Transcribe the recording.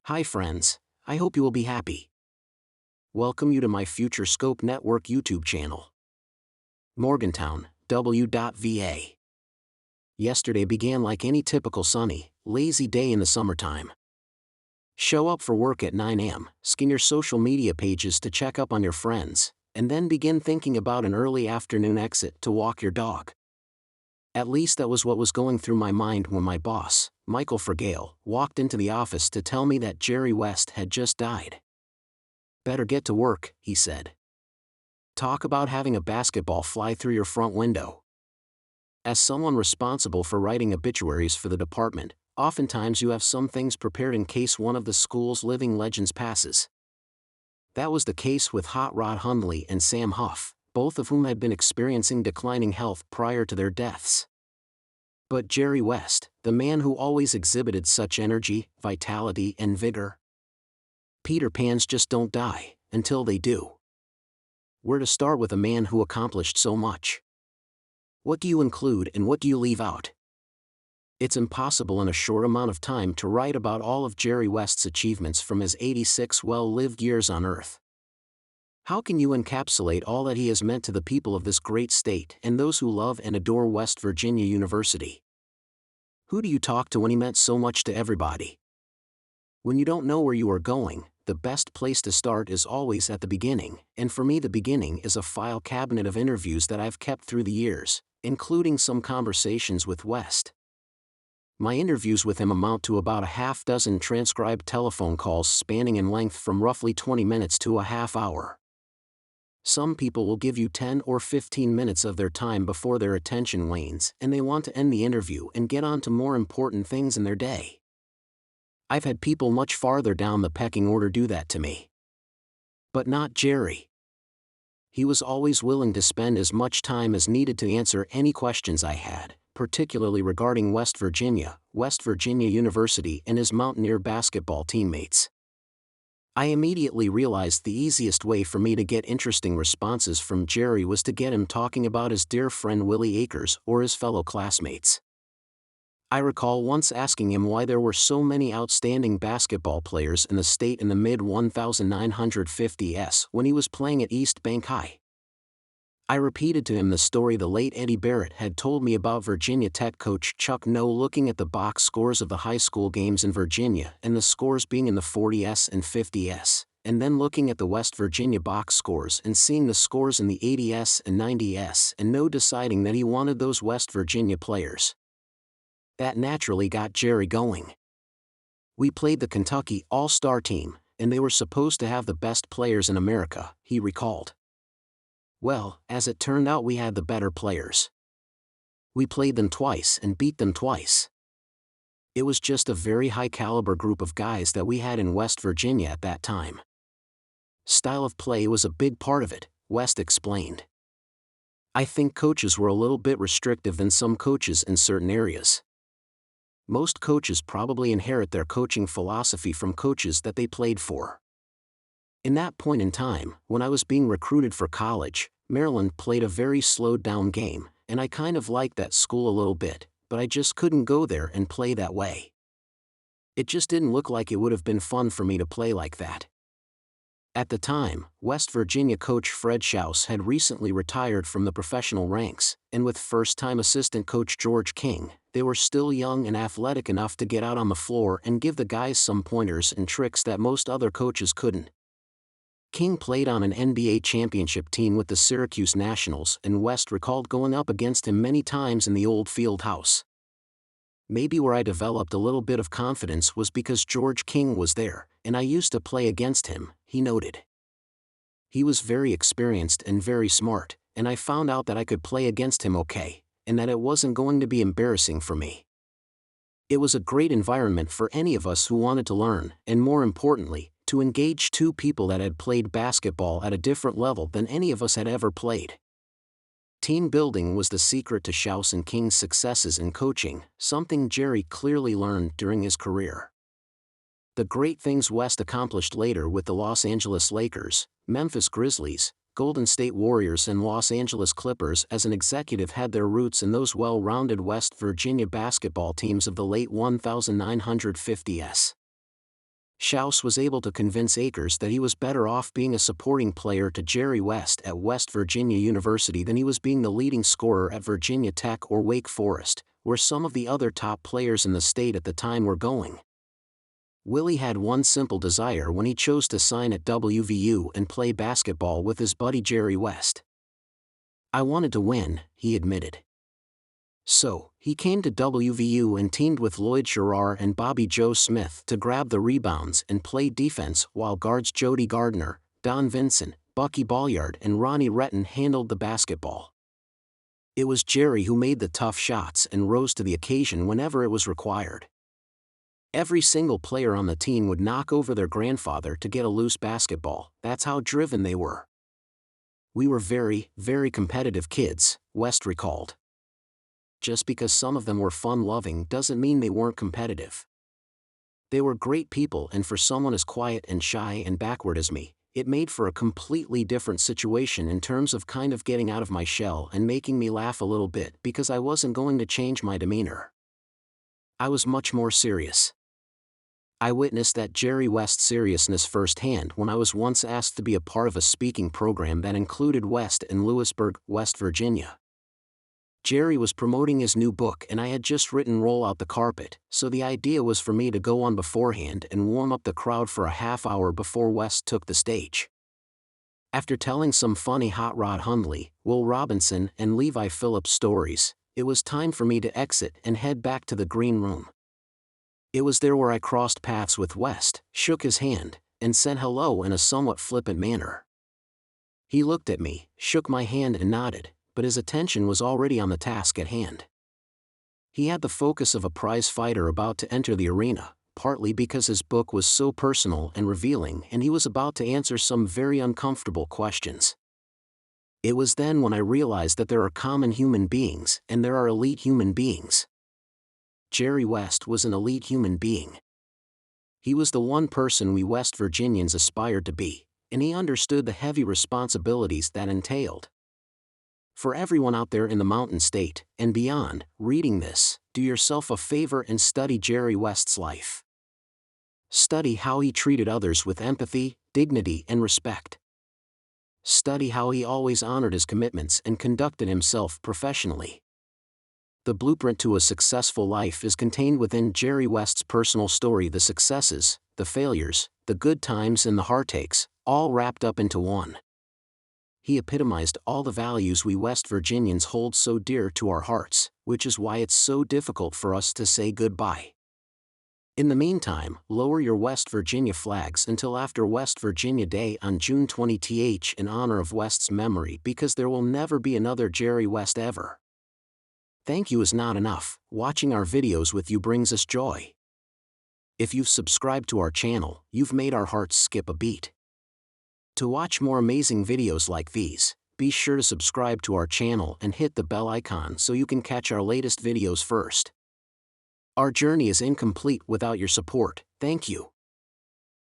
Hi friends, I hope you will be happy. Welcome you to my Future Scope Network YouTube channel. Morgantown, W.VA. Yesterday began like any typical sunny, lazy day in the summertime. Show up for work at 9 a.m., scan your social media pages to check up on your friends, and then begin thinking about an early afternoon exit to walk your dog. At least that was what was going through my mind when my boss, Michael Fergale, walked into the office to tell me that Jerry West had just died. "Better get to work," he said. Talk about having a basketball fly through your front window. As someone responsible for writing obituaries for the department, oftentimes you have some things prepared in case one of the school's living legends passes. That was the case with Hot Rod Hundley and Sam Huff, both of whom had been experiencing declining health prior to their deaths. But Jerry West, the man who always exhibited such energy, vitality, and vigor. Peter Pans just don't die, until they do. Where to start with a man who accomplished so much? What do you include and what do you leave out? It's impossible in a short amount of time to write about all of Jerry West's achievements from his 86 well-lived years on Earth. How can you encapsulate all that he has meant to the people of this great state and those who love and adore West Virginia University? Who do you talk to when he meant so much to everybody? When you don't know where you are going, the best place to start is always at the beginning, and for me the beginning is a file cabinet of interviews that I've kept through the years, including some conversations with West. My interviews with him amount to about a half dozen transcribed telephone calls spanning in length from roughly 20 minutes to a half hour. Some people will give you 10 or 15 minutes of their time before their attention wanes and they want to end the interview and get on to more important things in their day. I've had people much farther down the pecking order do that to me. But not Jerry. He was always willing to spend as much time as needed to answer any questions I had, particularly regarding West Virginia University, and his Mountaineer basketball teammates. I immediately realized the easiest way for me to get interesting responses from Jerry was to get him talking about his dear friend Willie Akers or his fellow classmates. I recall once asking him why there were so many outstanding basketball players in the state in the mid-1950s when he was playing at East Bank High. I repeated to him the story the late Eddie Barrett had told me about Virginia Tech coach Chuck Noll looking at the box scores of the high school games in Virginia and the scores being in the 40s and 50s, and then looking at the West Virginia box scores and seeing the scores in the 80s and 90s and no deciding that he wanted those West Virginia players. That naturally got Jerry going. We played the Kentucky All-Star team, and they were supposed to have the best players in America, he recalled. Well, as it turned out, we had the better players. We played them twice and beat them twice. It was just a very high-caliber group of guys that we had in West Virginia at that time. Style of play was a big part of it, West explained. I think coaches were a little bit restrictive than some coaches in certain areas. Most coaches probably inherit their coaching philosophy from coaches that they played for. In that point in time, when I was being recruited for college, Maryland played a very slowed-down game, and I kind of liked that school a little bit, but I just couldn't go there and play that way. It just didn't look like it would have been fun for me to play like that. At the time, West Virginia coach Fred Schaus had recently retired from the professional ranks, and with first-time assistant coach George King, they were still young and athletic enough to get out on the floor and give the guys some pointers and tricks that most other coaches couldn't. King played on an NBA championship team with the Syracuse Nationals, and West recalled going up against him many times in the old field house. Maybe where I developed a little bit of confidence was because George King was there, and I used to play against him, he noted. He was very experienced and very smart, and I found out that I could play against him okay, and that it wasn't going to be embarrassing for me. It was a great environment for any of us who wanted to learn, and more importantly, to engage two people that had played basketball at a different level than any of us had ever played. Team building was the secret to Schaus and King's successes in coaching, something Jerry clearly learned during his career. The great things West accomplished later with the Los Angeles Lakers, Memphis Grizzlies, Golden State Warriors and Los Angeles Clippers as an executive had their roots in those well-rounded West Virginia basketball teams of the late 1950s. Schaus was able to convince Akers that he was better off being a supporting player to Jerry West at West Virginia University than he was being the leading scorer at Virginia Tech or Wake Forest, where some of the other top players in the state at the time were going. Willie had one simple desire when he chose to sign at WVU and play basketball with his buddy Jerry West. "I wanted to win," he admitted. So, he came to WVU and teamed with Lloyd Sherrar and Bobby Joe Smith to grab the rebounds and play defense while guards Jody Gardner, Don Vinson, Bucky Balliard and Ronnie Retton handled the basketball. It was Jerry who made the tough shots and rose to the occasion whenever it was required. Every single player on the team would knock over their grandfather to get a loose basketball. That's how driven they were. "We were very, very competitive kids," West recalled. Just because some of them were fun-loving doesn't mean they weren't competitive. They were great people, and for someone as quiet and shy and backward as me, it made for a completely different situation in terms of kind of getting out of my shell and making me laugh a little bit because I wasn't going to change my demeanor. I was much more serious. I witnessed that Jerry West seriousness firsthand when I was once asked to be a part of a speaking program that included West in Lewisburg, West Virginia. Jerry was promoting his new book and I had just written "Roll Out the Carpet," so the idea was for me to go on beforehand and warm up the crowd for a half hour before West took the stage. After telling some funny Hot Rod Hundley, Will Robinson and Levi Phillips stories, it was time for me to exit and head back to the green room. It was there where I crossed paths with West, shook his hand, and said hello in a somewhat flippant manner. He looked at me, shook my hand and nodded, but his attention was already on the task at hand. He had the focus of a prize fighter about to enter the arena, partly because his book was so personal and revealing and he was about to answer some very uncomfortable questions. It was then when I realized that there are common human beings and there are elite human beings. Jerry West was an elite human being. He was the one person we West Virginians aspired to be, and he understood the heavy responsibilities that entailed. For everyone out there in the Mountain State, and beyond, reading this, do yourself a favor and study Jerry West's life. Study how he treated others with empathy, dignity and respect. Study how he always honored his commitments and conducted himself professionally. The blueprint to a successful life is contained within Jerry West's personal story, the successes, the failures, the good times and the heartaches, all wrapped up into one. He epitomized all the values we West Virginians hold so dear to our hearts, which is why it's so difficult for us to say goodbye. In the meantime, lower your West Virginia flags until after West Virginia Day on June 20th in honor of West's memory, because there will never be another Jerry West ever. Thank you is not enough. Watching our videos with you brings us joy. If you've subscribed to our channel, you've made our hearts skip a beat. To watch more amazing videos like these, be sure to subscribe to our channel and hit the bell icon so you can catch our latest videos first. Our journey is incomplete without your support. Thank you.